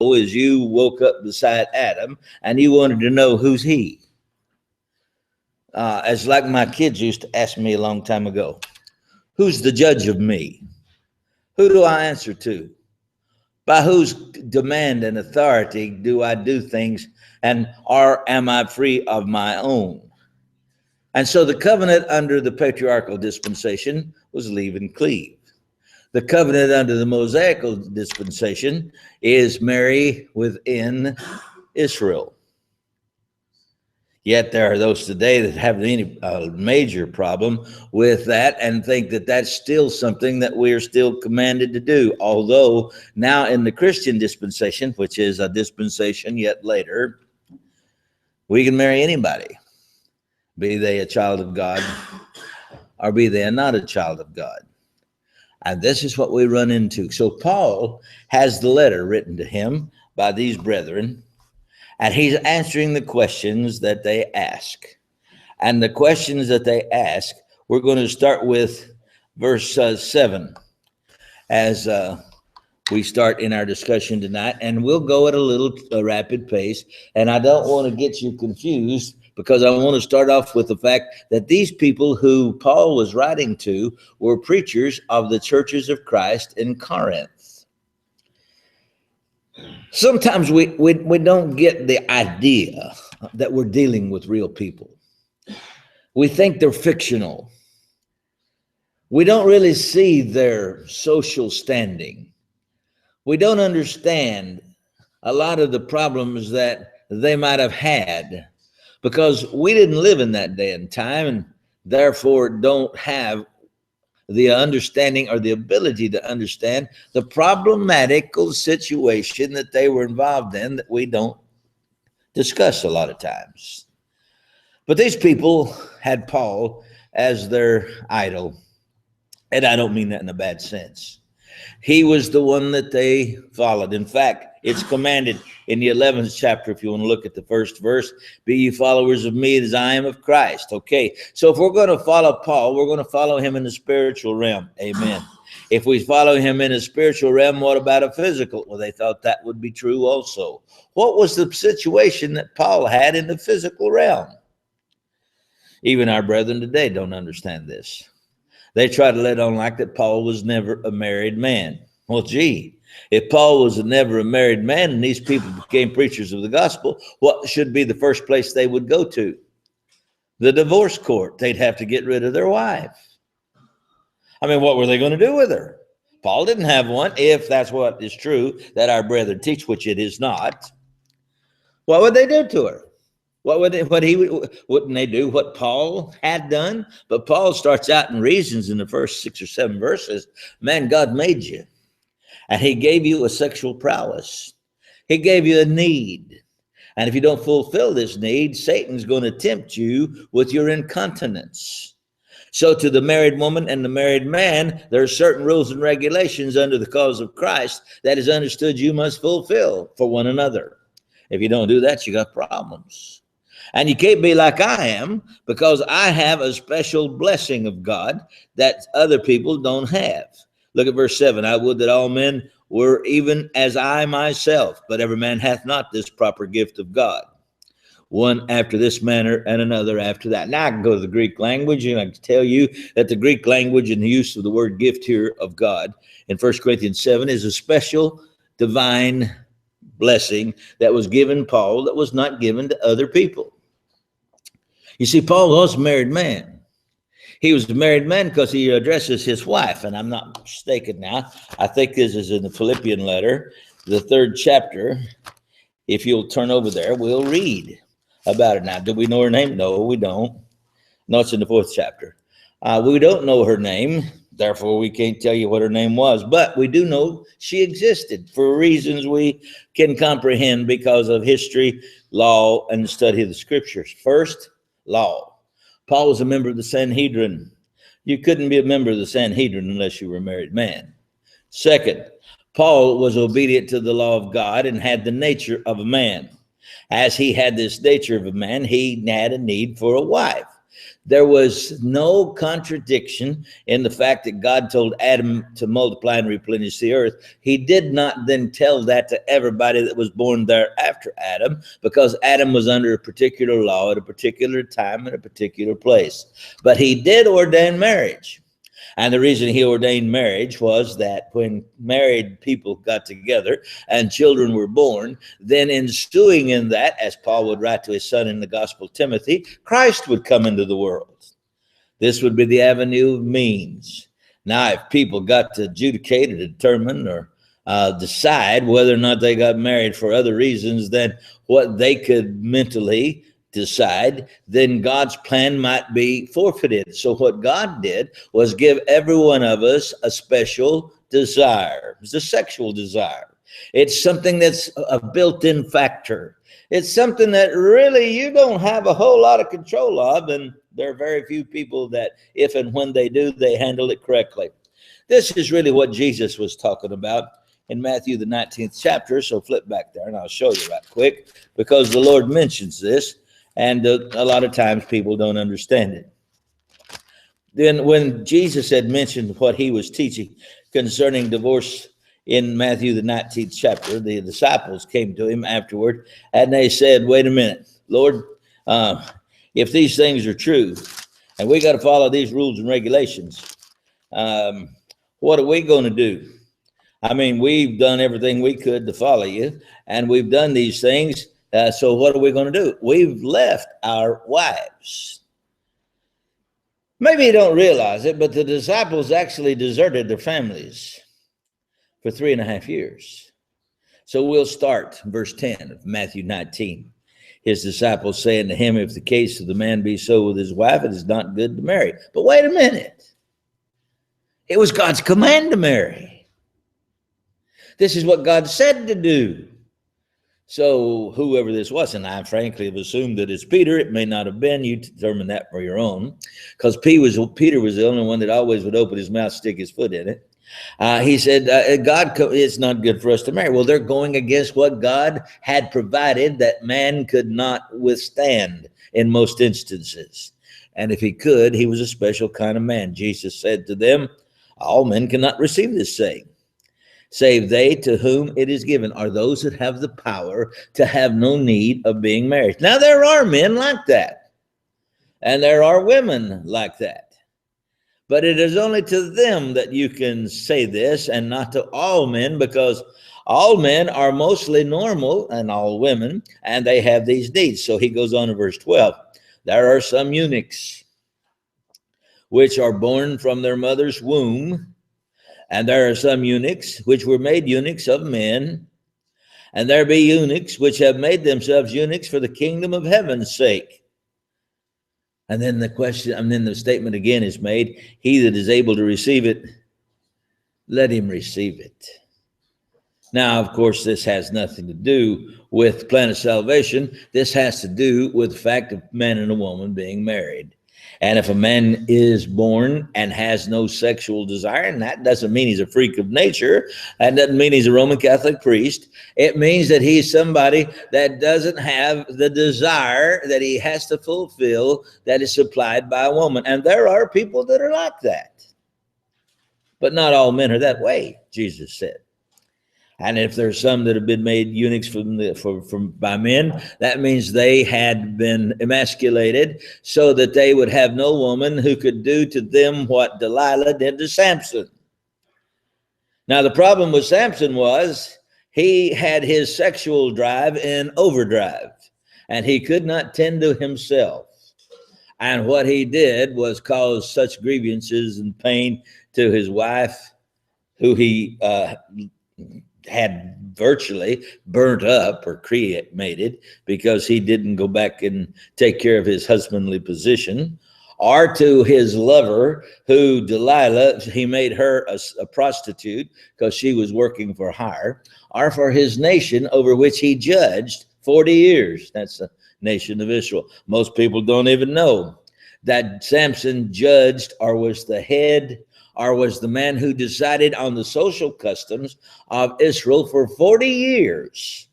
is you woke up beside Adam and you wanted to know who's he. As like my kids used to ask me a long time ago, who's the judge of me? Who do I answer to? By whose demand and authority do I do things, or am I free of my own? And so the covenant under the patriarchal dispensation was leave and cleave. The covenant under the Mosaical dispensation is marry within Israel. Yet there are those today that have any major problem with that and think that that's still something that we are still commanded to do. Although now in the Christian dispensation, which is a dispensation yet later, we can marry anybody, be they a child of God or be they not a child of God. And this is what we run into. So Paul has the letter written to him by these brethren, and he's answering the questions that they ask. And the questions that they ask, we're going to start with verse 7 as we start in our discussion tonight. And we'll go at a rapid pace. And I don't want to get you confused, because I want to start off with the fact that these people who Paul was writing to were preachers of the churches of Christ in Corinth. Sometimes we don't get the idea that we're dealing with real people. We think they're fictional. We don't really see their social standing. We don't understand a lot of the problems that they might have had, because we didn't live in that day and time, and therefore don't have the understanding or the ability to understand the problematical situation that they were involved in that we don't discuss a lot of times. But these people had Paul as their idol, and I don't mean that in a bad sense. He was the one that they followed. In fact, it's commanded in the 11th chapter, if you want to look at the first verse, be ye followers of me as I am of Christ. Okay, so if we're going to follow Paul, we're going to follow him in the spiritual realm. Amen. If we follow him in a spiritual realm, what about a physical? Well, they thought that would be true also. What was the situation that Paul had in the physical realm? Even our brethren today don't understand this. They try to let on like that Paul was never a married man. Well, gee, if Paul was never a married man and these people became preachers of the gospel, what should be the first place they would go to? The divorce court. They'd have to get rid of their wife. I mean, what were they going to do with her? Paul didn't have one, if that's what is true that our brethren teach, which it is not. What would they do to her? Wouldn't they do what Paul had done? But Paul starts out and reasons in the first 6 or 7 verses, man, God made you, and he gave you a sexual prowess. He gave you a need. And if you don't fulfill this need, Satan's going to tempt you with your incontinence. So to the married woman and the married man, there are certain rules and regulations under the cause of Christ that is understood you must fulfill for one another. If you don't do that, you got problems. And you can't be like I am, because I have a special blessing of God that other people don't have. Look at verse 7. I would that all men were even as I myself, but every man hath not this proper gift of God. One after this manner and another after that. Now I can go to the Greek language, and I can tell you that the Greek language and the use of the word gift here of God in 1 Corinthians 7 is a special divine blessing that was given Paul that was not given to other people. You see, Paul was a married man. He was a married man because he addresses his wife, and I'm not mistaken now. I think this is in the Philippian letter, the 3rd chapter. If you'll turn over there, we'll read about it. Now, do we know her name? No, we don't. No, it's in the 4th chapter. We don't know her name, therefore we can't tell you what her name was, but we do know she existed for reasons we can comprehend because of history, law, and the study of the scriptures. First, law. Paul was a member of the Sanhedrin. You couldn't be a member of the Sanhedrin unless you were a married man. Second, Paul was obedient to the law of God and had the nature of a man. As he had this nature of a man, he had a need for a wife. There was no contradiction in the fact that God told Adam to multiply and replenish the earth. He did not then tell that to everybody that was born there after Adam, because Adam was under a particular law at a particular time in a particular place. But he did ordain marriage. And the reason he ordained marriage was that when married people got together and children were born, then ensuing in that, as Paul would write to his son in the gospel, Timothy, Christ would come into the world. This would be the avenue of means. Now, if people got to adjudicate or determine or decide whether or not they got married for other reasons than what they could mentally decide, then God's plan might be forfeited. So what God did was give every one of us a special desire. It's a sexual desire. It's something that's a built-in factor. It's something that really you don't have a whole lot of control of, and there are very few people that, if and when they do, they handle it correctly. This is really what Jesus was talking about in Matthew, the 19th chapter. So flip back there, and I'll show you right quick, because the Lord mentions this. And a lot of times people don't understand it. Then when Jesus had mentioned what he was teaching concerning divorce in Matthew, the 19th chapter, the disciples came to him afterward and they said, wait a minute, Lord, if these things are true and we got to follow these rules and regulations, what are we going to do? I mean, we've done everything we could to follow you, and we've done these things. So what are we going to do? We've left our wives. Maybe you don't realize it, but the disciples actually deserted their families for 3.5 years. So we'll start verse 10 of Matthew 19. His disciples saying to him, if the case of the man be so with his wife, it is not good to marry. But wait a minute. It was God's command to marry. This is what God said to do. So whoever this was, and I frankly have assumed that it's Peter. It may not have been. You determine that for your own, because Peter was the only one that always would open his mouth, stick his foot in it. He said, it's not good for us to marry. Well, they're going against what God had provided that man could not withstand in most instances. And if he could, he was a special kind of man. Jesus said to them, all men cannot receive this saying, save they to whom it is given, are those that have the power to have no need of being married. Now, there are men like that, and there are women like that. But it is only to them that you can say this, and not to all men, because all men are mostly normal, and all women, and they have these needs. So he goes on in verse 12. There are some eunuchs which are born from their mother's womb, and there are some eunuchs which were made eunuchs of men, and there be eunuchs which have made themselves eunuchs for the kingdom of heaven's sake. And then the statement again is made, he that is able to receive it, let him receive it. Now, of course, this has nothing to do with plan of salvation. This has to do with the fact of man and a woman being married. And if a man is born and has no sexual desire, and that doesn't mean he's a freak of nature, that doesn't mean he's a Roman Catholic priest, it means that he's somebody that doesn't have the desire that he has to fulfill that is supplied by a woman. And there are people that are like that. But not all men are that way, Jesus said. And if there's some that have been made eunuchs by men, that means they had been emasculated so that they would have no woman who could do to them what Delilah did to Samson. Now, the problem with Samson was he had his sexual drive in overdrive, and he could not tend to himself. And what he did was cause such grievances and pain to his wife, who he had virtually burnt up or cremated because he didn't go back and take care of his husbandly position, or to his lover, who Delilah, he made her a prostitute because she was working for hire, or for his nation over which he judged 40 years. That's the nation of Israel. Most people don't even know that Samson judged or was the head or was the man who decided on the social customs of Israel for 40 years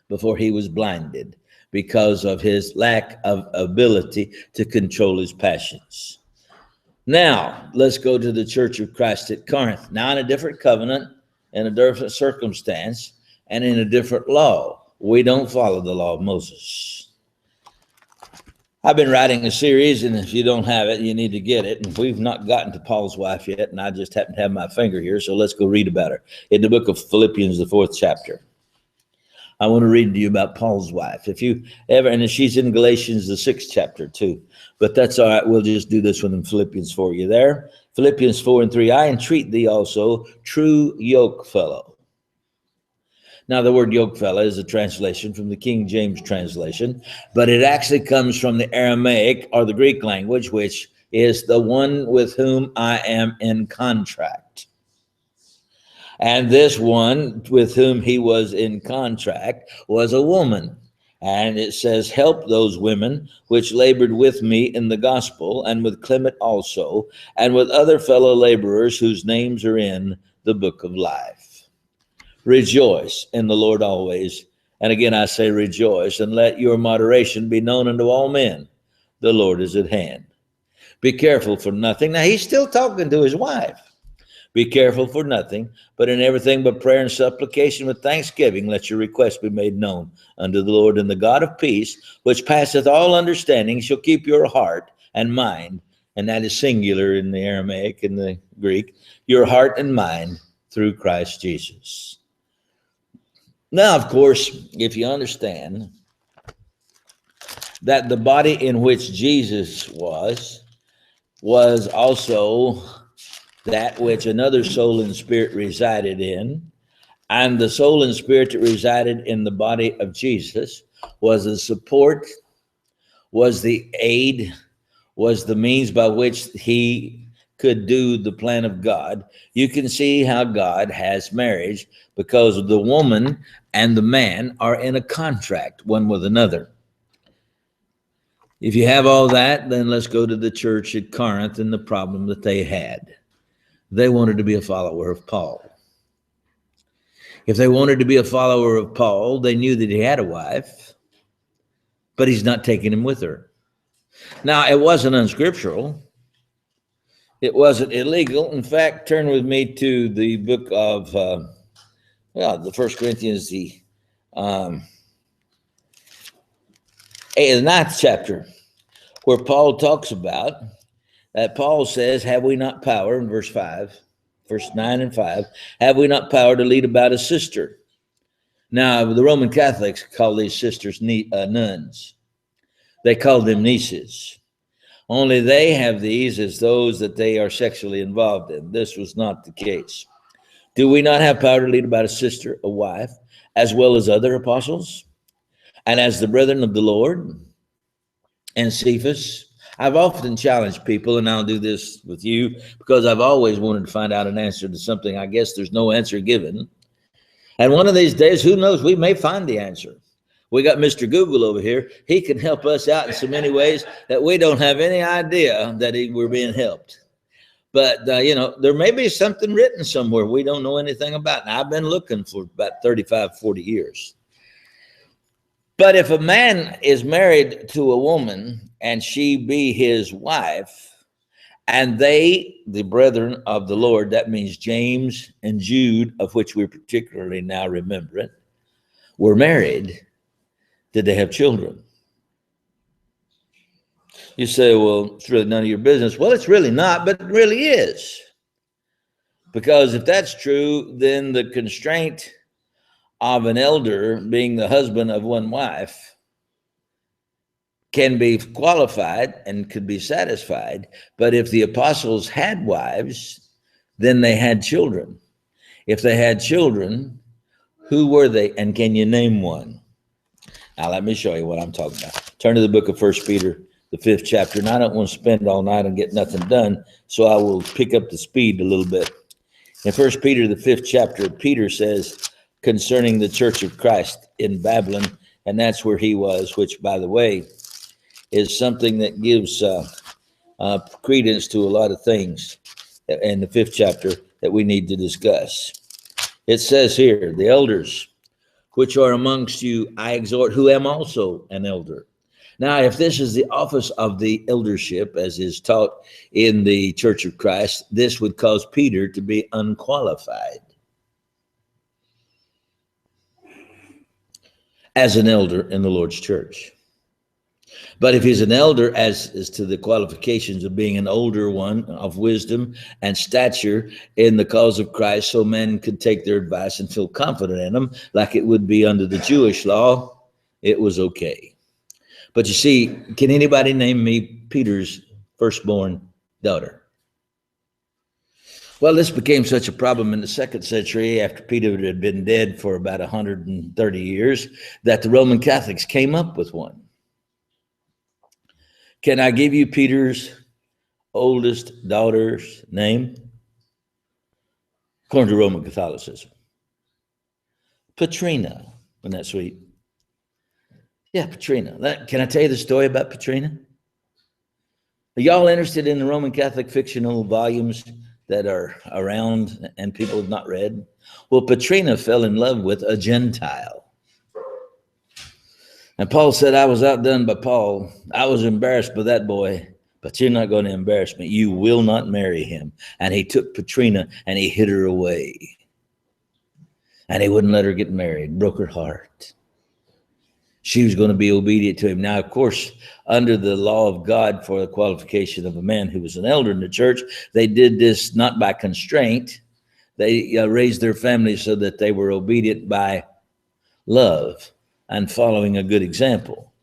before he was blinded because of his lack of ability to control his passions. Now, let's go to the Church of Christ at Corinth. Now, in a different covenant, in a different circumstance, and in a different law. We don't follow the law of Moses. I've been writing a series, and if you don't have it, you need to get it. And we've not gotten to Paul's wife yet, and I just happen to have my finger here, so let's go read about her. In the book of Philippians, the 4th chapter. I want to read to you about Paul's wife. If you ever, and she's in Galatians, the 6th chapter too, but that's all right. We'll just do this one in Philippians for you there. Philippians 4:3, I entreat thee also, true yoke fellow. Now, the word yoke fellow is a translation from the King James translation, but it actually comes from the Aramaic or the Greek language, which is the one with whom I am in contract. And this one with whom he was in contract was a woman. And it says, help those women which labored with me in the gospel, and with Clement also, and with other fellow laborers whose names are in the book of life. Rejoice in the Lord always. And again, I say rejoice, and let your moderation be known unto all men. The Lord is at hand. Be careful for nothing. Now, he's still talking to his wife. Be careful for nothing, but in everything but prayer and supplication with thanksgiving, let your requests be made known unto the Lord. And the God of peace, which passeth all understanding, shall keep your heart and mind, and that is singular in the Aramaic and the Greek, your heart and mind through Christ Jesus. Now, of course, if you understand that the body in which Jesus was also that which another soul and spirit resided in, and the soul and spirit that resided in the body of Jesus was the support, was the aid, was the means by which he could do the plan of God. You can see how God has marriage, because the woman and the man are in a contract one with another. If you have all that, then let's go to the church at Corinth and the problem that they had. They wanted to be a follower of Paul. If they wanted to be a follower of Paul, they knew that he had a wife, but he's not taking him with her. Now, it wasn't unscriptural. It wasn't illegal. In fact, turn with me to the book of, the 1 Corinthians, the 9th chapter, where Paul talks about that. Paul says, have we not power, in verse 9 and 5, have we not power to lead about a sister? Now, the Roman Catholics call these sisters nuns. They call them nieces. Only they have these as those that they are sexually involved in. This was not the case. Do we not have power to lead about a sister, a wife, as well as other apostles, and as the brethren of the Lord, and Cephas? I've often challenged people, and I'll do this with you, because I've always wanted to find out an answer to something I guess there's no answer given. And one of these days, who knows, we may find the answer. We got Mr. Google over here. He can help us out in so many ways that we don't have any idea that we're being helped. But, there may be something written somewhere we don't know anything about. And I've been looking for about 35, 40 years. But if a man is married to a woman and she be his wife, and they, the brethren of the Lord, that means James and Jude, of which we particularly now remember it, were married, did they have children? You say, well, it's really none of your business. Well, it's really not, but it really is. Because if that's true, then the constraint of an elder being the husband of one wife can be qualified and could be satisfied. But if the apostles had wives, then they had children. If they had children, who were they? And can you name one? Now, let me show you what I'm talking about. Turn to the book of 1 Peter, the 5th chapter. And I don't want to spend all night and get nothing done, so I will pick up the speed a little bit. In 1 Peter, the 5th chapter, Peter says concerning the church of Christ in Babylon, and that's where he was, which, by the way, is something that gives credence to a lot of things in the 5th chapter that we need to discuss. It says here, the elders which are amongst you, I exhort, who am also an elder. Now, if this is the office of the eldership, as is taught in the Church of Christ, this would cause Peter to be unqualified as an elder in the Lord's church. But if he's an elder, as to the qualifications of being an older one of wisdom and stature in the cause of Christ, so men could take their advice and feel confident in them, like it would be under the Jewish law, it was okay. But you see, can anybody name me Peter's firstborn daughter? Well, this became such a problem in the 2nd century after Peter had been dead for about 130 years that the Roman Catholics came up with one. Can I give you Peter's oldest daughter's name? According to Roman Catholicism. Petrina. Isn't that sweet? Yeah, Petrina. Can I tell you the story about Petrina? Are y'all interested in the Roman Catholic fictional volumes that are around and people have not read? Well, Petrina fell in love with a Gentile. And Paul said, I was outdone by Paul. I was embarrassed by that boy, but you're not going to embarrass me. You will not marry him. And he took Petrina and he hid her away. And he wouldn't let her get married, broke her heart. She was going to be obedient to him. Now, of course, under the law of God for the qualification of a man who was an elder in the church, they did this not by constraint. They raised their families so that they were obedient by love and following a good example.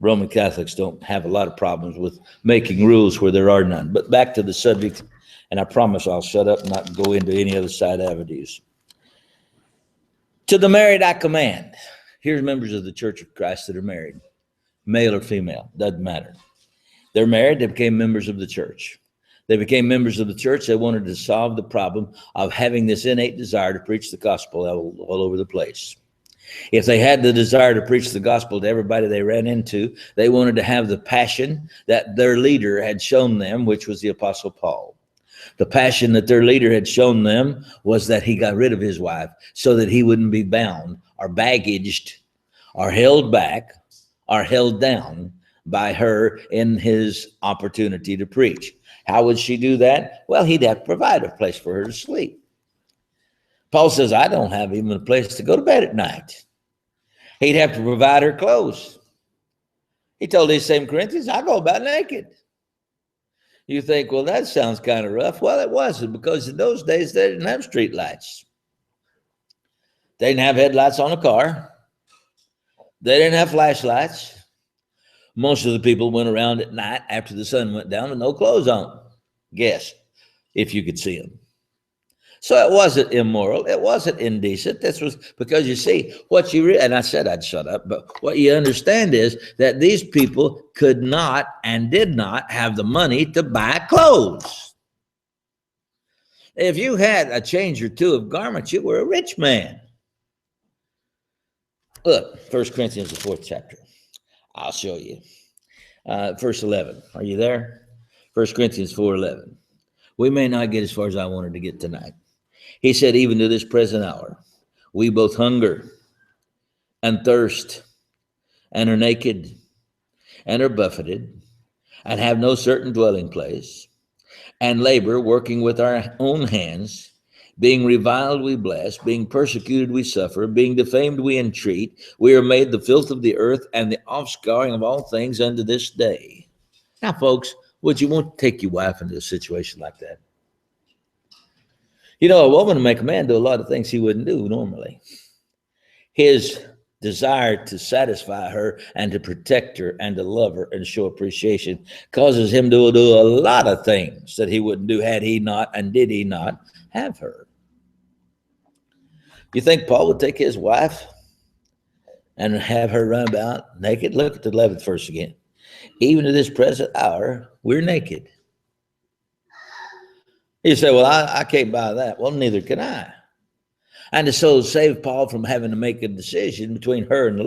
Roman Catholics don't have a lot of problems with making rules where there are none. But back to the subject, and I promise I'll shut up and not go into any other side avenues. To the married I command. Here's members of the Church of Christ that are married, male or female, doesn't matter. They're married, they became members of the church. They became members of the church. They wanted to solve the problem of having this innate desire to preach the gospel all over the place. If they had the desire to preach the gospel to everybody they ran into, they wanted to have the passion that their leader had shown them, which was the Apostle Paul. The passion that their leader had shown them was that he got rid of his wife so that he wouldn't be bound or baggaged or held back or held down by her in his opportunity to preach. How would she do that? Well, he'd have to provide a place for her to sleep. Paul says, I don't have even a place to go to bed at night. He'd have to provide her clothes. He told these same Corinthians, I go about naked. You think, well, that sounds kind of rough. Well, it wasn't, because in those days they didn't have street lights. They didn't have headlights on a car. They didn't have flashlights. Most of the people went around at night after the sun went down with no clothes on. Guess, if you could see them. So it wasn't immoral. It wasn't indecent. This was because, you see, what you and I said I'd shut up, but what you understand is that these people could not and did not have the money to buy clothes. If you had a change or two of garments, you were a rich man. Look, 1 Corinthians, the 4th chapter. I'll show you. Verse 11. Are you there? 1 Corinthians 4:11. We may not get as far as I wanted to get tonight. He said, even to this present hour, we both hunger and thirst and are naked and are buffeted and have no certain dwelling place and labor, working with our own hands. Being reviled, we bless. Being persecuted, we suffer. Being defamed, we entreat. We are made the filth of the earth and the offscouring of all things unto this day. Now, folks, would you want to take your wife into a situation like that? You know, a woman will make a man do a lot of things he wouldn't do normally. His desire to satisfy her and to protect her and to love her and show appreciation causes him to do a lot of things that he wouldn't do had he not and did he not have her. You think Paul would take his wife and have her run about naked? Look at the 11th verse again. Even to this present hour, we're naked. You say, well, I can't buy that. Well, neither can I. And to so save Paul from having to make a decision between her and the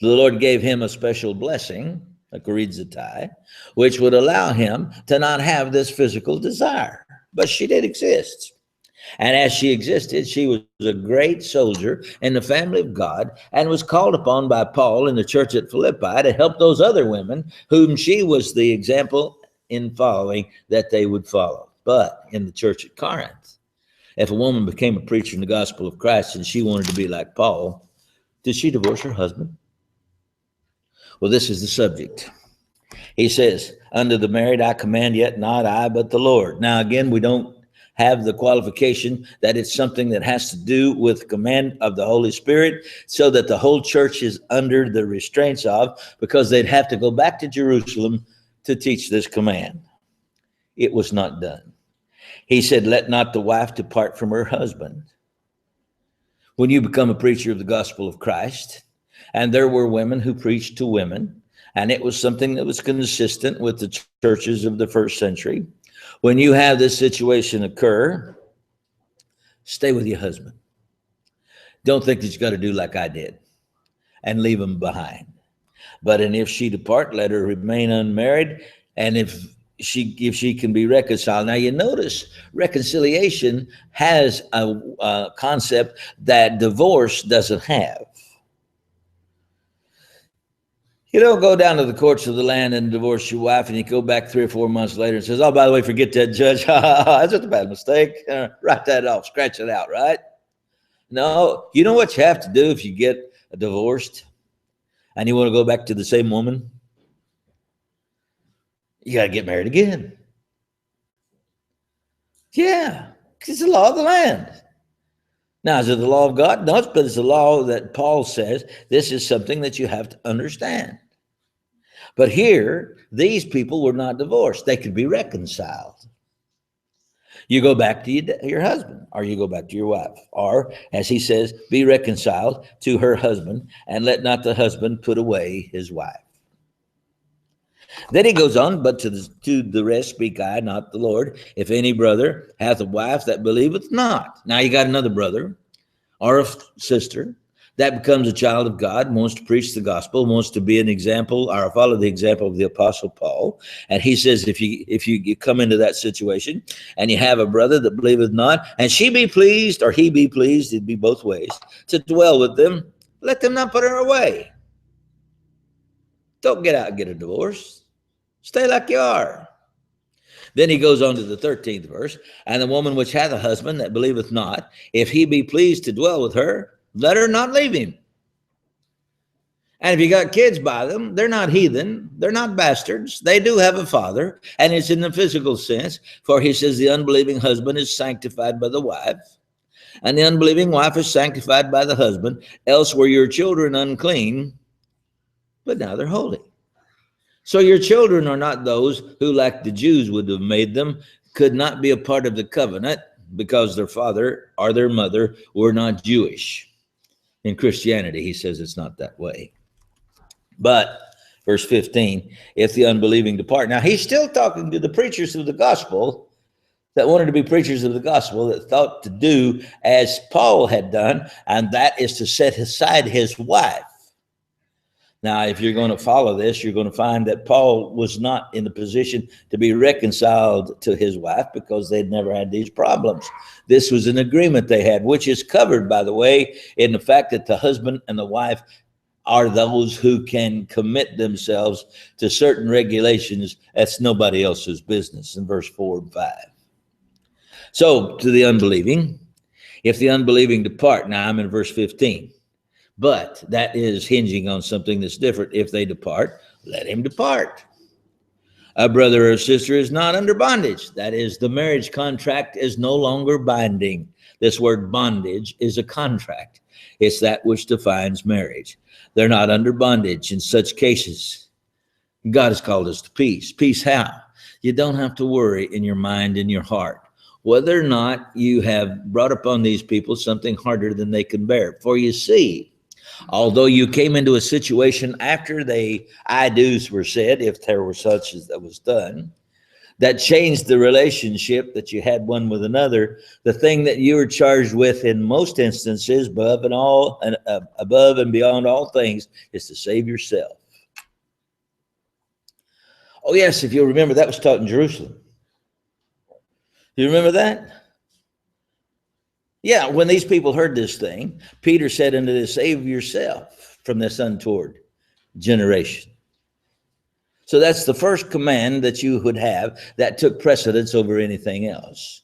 Lord gave him a special blessing, a charizomai, which would allow him to not have this physical desire. But she did exist. And as she existed, she was a great soldier in the family of God and was called upon by Paul in the church at Philippi to help those other women whom she was the example in following that they would follow. But in the church at Corinth, if a woman became a preacher in the gospel of Christ and she wanted to be like Paul, did she divorce her husband? Well, this is the subject. He says, under the married I command, yet not I, but the Lord. Now, again, we don't have the qualification that it's something that has to do with command of the Holy Spirit, so that the whole church is under the restraints of, because they'd have to go back to Jerusalem to teach this command. It was not done. He said, let not the wife depart from her husband. When you become a preacher of the gospel of Christ, and there were women who preached to women, and it was something that was consistent with the churches of the first century. When you have this situation occur, stay with your husband. Don't think that you got to do like I did and leave him behind. But and if she depart, let her remain unmarried. And if she can be reconciled. Now you notice reconciliation has a concept that divorce doesn't have. You don't go down to the courts of the land and divorce your wife, and you go back 3 or 4 months later and says, oh, by the way, forget that, judge. That's just a bad mistake. Write that off, scratch it out, right? No, you know what you have to do if you get divorced and you want to go back to the same woman? You got to get married again. Yeah, it's the law of the land. Now, is it the law of God? No, but it's the law that Paul says this is something that you have to understand. But here, these people were not divorced. They could be reconciled. You go back to your husband, or you go back to your wife. Or, as he says, be reconciled to her husband, and let not the husband put away his wife. Then he goes on, but to the rest speak I, not the Lord. If any brother hath a wife that believeth not. Now you got another brother or a sister that becomes a child of God, wants to preach the gospel, wants to be an example or follow the example of the Apostle Paul. And he says, if you come into that situation and you have a brother that believeth not, and she be pleased or he be pleased, it'd be both ways, to dwell with them, let them not put her away. Don't get out and get a divorce. Stay like you are. Then he goes on to the 13th verse. And the woman which hath a husband that believeth not, if he be pleased to dwell with her, let her not leave him. And if you got kids by them, they're not heathen. They're not bastards. They do have a father. And it's in the physical sense. For he says the unbelieving husband is sanctified by the wife, and the unbelieving wife is sanctified by the husband. Else were your children unclean, but now they're holy. So your children are not those who, like the Jews would have made them, could not be a part of the covenant because their father or their mother were not Jewish. In Christianity, he says it's not that way. But, verse 15, if the unbelieving depart. Now, he's still talking to the preachers of the gospel that wanted to be preachers of the gospel, that thought to do as Paul had done, and that is to set aside his wife. Now, if you're going to follow this, you're going to find that Paul was not in the position to be reconciled to his wife because they'd never had these problems. This was an agreement they had, which is covered, by the way, in the fact that the husband and the wife are those who can commit themselves to certain regulations. That's nobody else's business in verse 4 and 5. So, to the unbelieving, if the unbelieving depart, now I'm in verse 15. But that is hinging on something that's different. If they depart, let him depart. A brother or sister is not under bondage. That is, the marriage contract is no longer binding. This word bondage is a contract. It's that which defines marriage. They're not under bondage in such cases. God has called us to peace. Peace how? You don't have to worry in your mind and your heart whether or not you have brought upon these people something harder than they can bear. For you see, although you came into a situation after the I do's were said, if there were such as that was done, that changed the relationship that you had one with another, the thing that you were charged with in most instances, above and beyond all things, is to save yourself. Oh yes, if you'll remember, that was taught in Jerusalem. You remember that? Yeah, when these people heard this thing, Peter said unto them, save yourself from this untoward generation. So that's the first command that you would have that took precedence over anything else.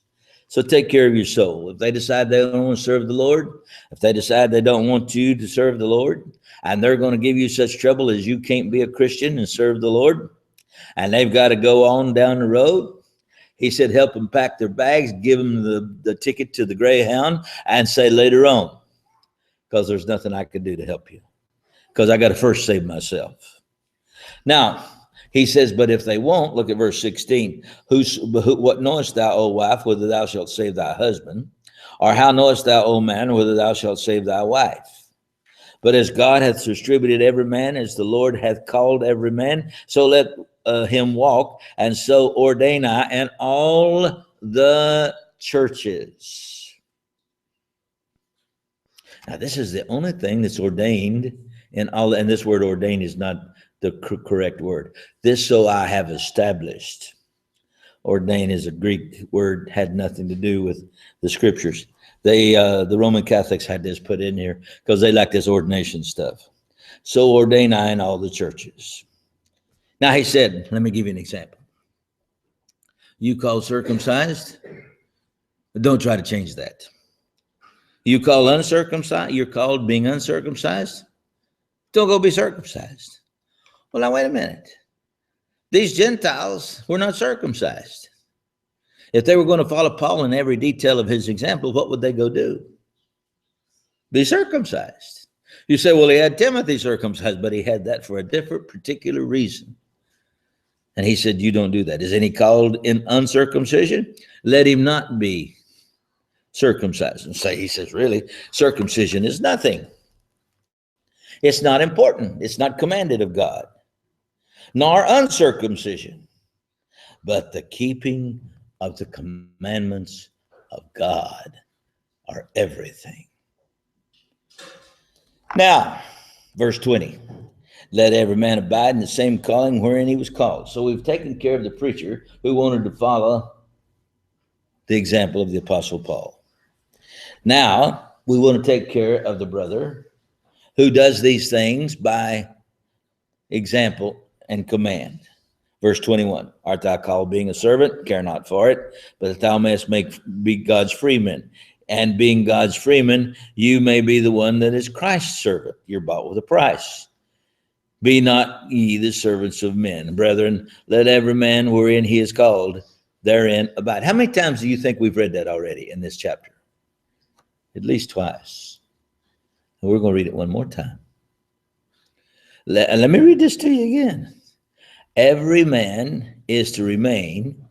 So take care of your soul. If they decide they don't want to serve the Lord, if they decide they don't want you to serve the Lord, and they're going to give you such trouble as you can't be a Christian and serve the Lord, and they've got to go on down the road, he said, help them pack their bags, give them the ticket to the Greyhound, and say later on, because there's nothing I can do to help you, because I got to first save myself. Now, he says, but if they won't, look at verse 16. What knowest thou, O wife, whether thou shalt save thy husband? Or how knowest thou, O man, whether thou shalt save thy wife? But as God hath distributed every man, as the Lord hath called every man, so let him walk, and so ordain I in all the churches. Now, this is the only thing that's ordained in all, and this word ordained is not the correct word. This so I have established. Ordain is a Greek word, had nothing to do with the scriptures. The Roman Catholics had this put in here because they like this ordination stuff. So ordain I in all the churches. Now he said, let me give you an example. You call circumcised, but don't try to change that. You call uncircumcised, you're called being uncircumcised, don't go be circumcised. Well, now wait a minute. These Gentiles were not circumcised. If they were going to follow Paul in every detail of his example, what would they go do? Be circumcised. You say, well, he had Timothy circumcised, but he had that for a different particular reason. And he said, you don't do that. Is any called in uncircumcision? Let him not be circumcised. And say, he says, really, circumcision is nothing. It's not important. It's not commanded of God. Nor uncircumcision, but the keeping of the commandments of God are everything. Now, verse 20, let every man abide in the same calling wherein he was called. So we've taken care of the preacher who wanted to follow the example of the Apostle Paul. Now, we want to take care of the brother who does these things by example and command. Verse 21, art thou called being a servant? Care not for it, but that thou mayest be God's freeman. And being God's freeman, you may be the one that is Christ's servant. You're bought with a price. Be not ye the servants of men. Brethren, let every man wherein he is called therein abide. How many times do you think we've read that already in this chapter? At least twice. And we're going to read it one more time. Let me read this to you again. Every man is to remain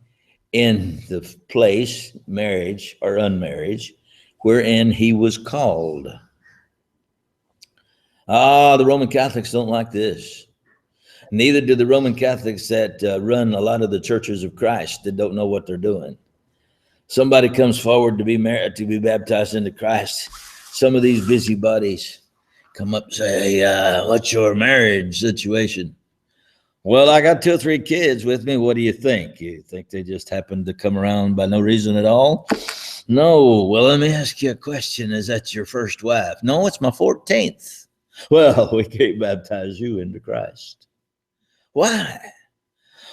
in the place, marriage or unmarriage, wherein he was called. The Roman Catholics don't like this. Neither do the Roman Catholics that run a lot of the churches of Christ that don't know what they're doing. Somebody comes forward to be married, to be baptized into Christ. Some of these busybodies come up and say, hey, what's your marriage situation? Well, I got 2 or 3 kids with me. What do you think? You think they just happened to come around by no reason at all? No. Well, let me ask you a question. Is that your first wife? No, it's my 14th. Well, we can't baptize you into Christ. Why?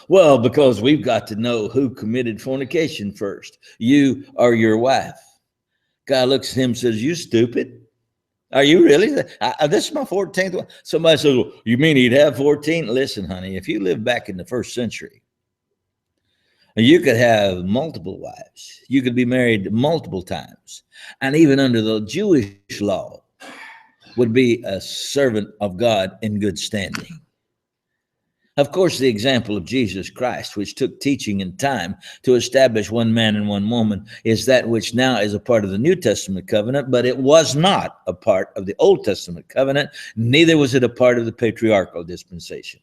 Well, because we've got to know who committed fornication first, you or your wife. God looks at him and says, you stupid. Are you really? This is my 14th one. Somebody says, well, you mean he'd have 14? Listen, honey, if you lived back in the 1st century, you could have multiple wives. You could be married multiple times. And even under the Jewish law, would be a servant of God in good standing. Of course, the example of Jesus Christ, which took teaching and time to establish one man and one woman, is that which now is a part of the New Testament covenant, but it was not a part of the Old Testament covenant, neither was it a part of the patriarchal dispensation.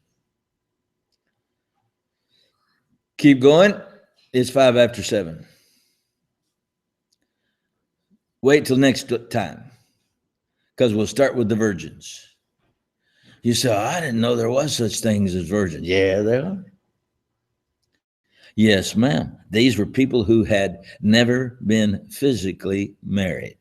Keep going. It's 5 after 7. Wait till next time, because we'll start with the virgins. You say, I didn't know there was such things as virgins. Yeah, there are. Yes, ma'am. These were people who had never been physically married.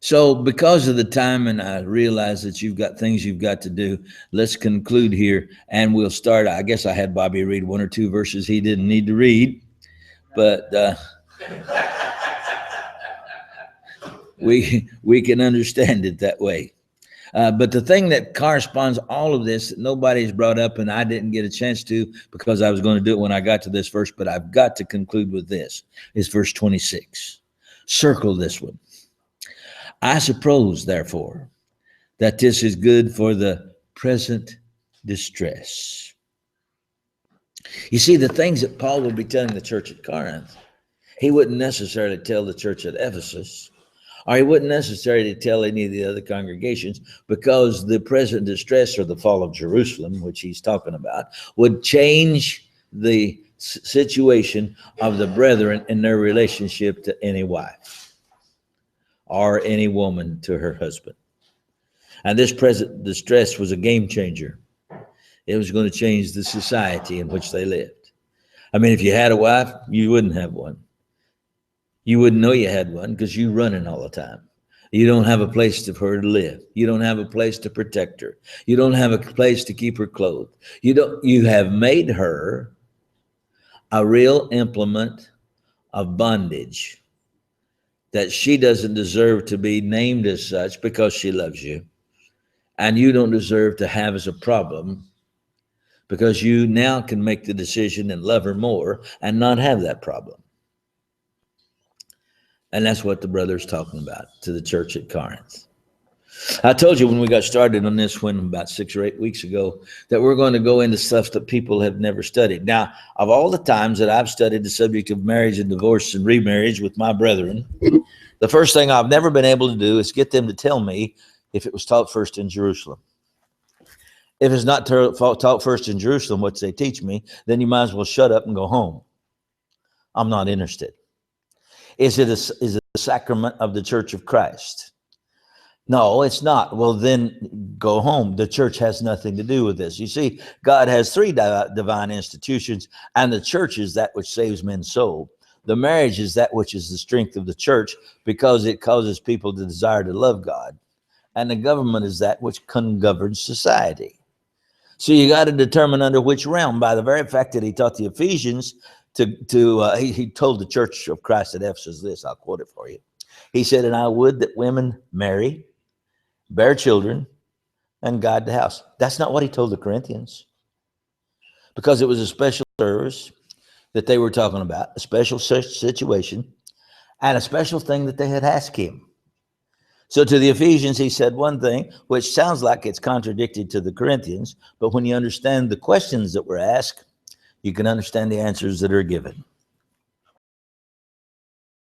So, because of the time, and I realize that you've got things you've got to do, let's conclude here and we'll start. I guess I had Bobby read one or two verses he didn't need to read, but we can understand it that way. But the thing that corresponds all of this that nobody's brought up, and I didn't get a chance to because I was going to do it when I got to this verse, but I've got to conclude with this, is verse 26. Circle this one. I suppose, therefore, that this is good for the present distress. You see, the things that Paul would be telling the church at Corinth, he wouldn't necessarily tell the church at Ephesus, or he wouldn't necessarily tell any of the other congregations, because the present distress or the fall of Jerusalem, which he's talking about, would change the situation of the brethren in their relationship to any wife or any woman to her husband. And this present distress was a game changer. It was going to change the society in which they lived. I mean, if you had a wife, you wouldn't have one. You wouldn't know you had one because you're running all the time. You don't have a place for her to live. You don't have a place to protect her. You don't have a place to keep her clothed. You have made her a real implement of bondage that she doesn't deserve to be named as such because she loves you. And you don't deserve to have as a problem because you now can make the decision and love her more and not have that problem. And that's what the brother's talking about to the church at Corinth. I told you when we got started on this one about 6 or 8 weeks ago that we're going to go into stuff that people have never studied. Now, of all the times that I've studied the subject of marriage and divorce and remarriage with my brethren, the first thing I've never been able to do is get them to tell me if it was taught first in Jerusalem. If it's not taught first in Jerusalem, what they teach me, then you might as well shut up and go home. I'm not interested. Is it a sacrament of the Church of Christ? No, it's not. Well, then go home. The church has nothing to do with this. You see, God has 3 divine institutions, and the church is that which saves men's soul. The marriage is that which is the strength of the church because it causes people to desire to love God. And the government is that which governs society. So you got to determine under which realm. By the very fact that he taught the Ephesians he told the church of Christ at Ephesus this, I'll quote it for you. He said, and I would that women marry, bear children, and guide the house. That's not what he told the Corinthians, because it was a special service that they were talking about, a special situation, and a special thing that they had asked him. So to the Ephesians, he said one thing, which sounds like it's contradicted to the Corinthians, but when you understand the questions that were asked, you can understand the answers that are given.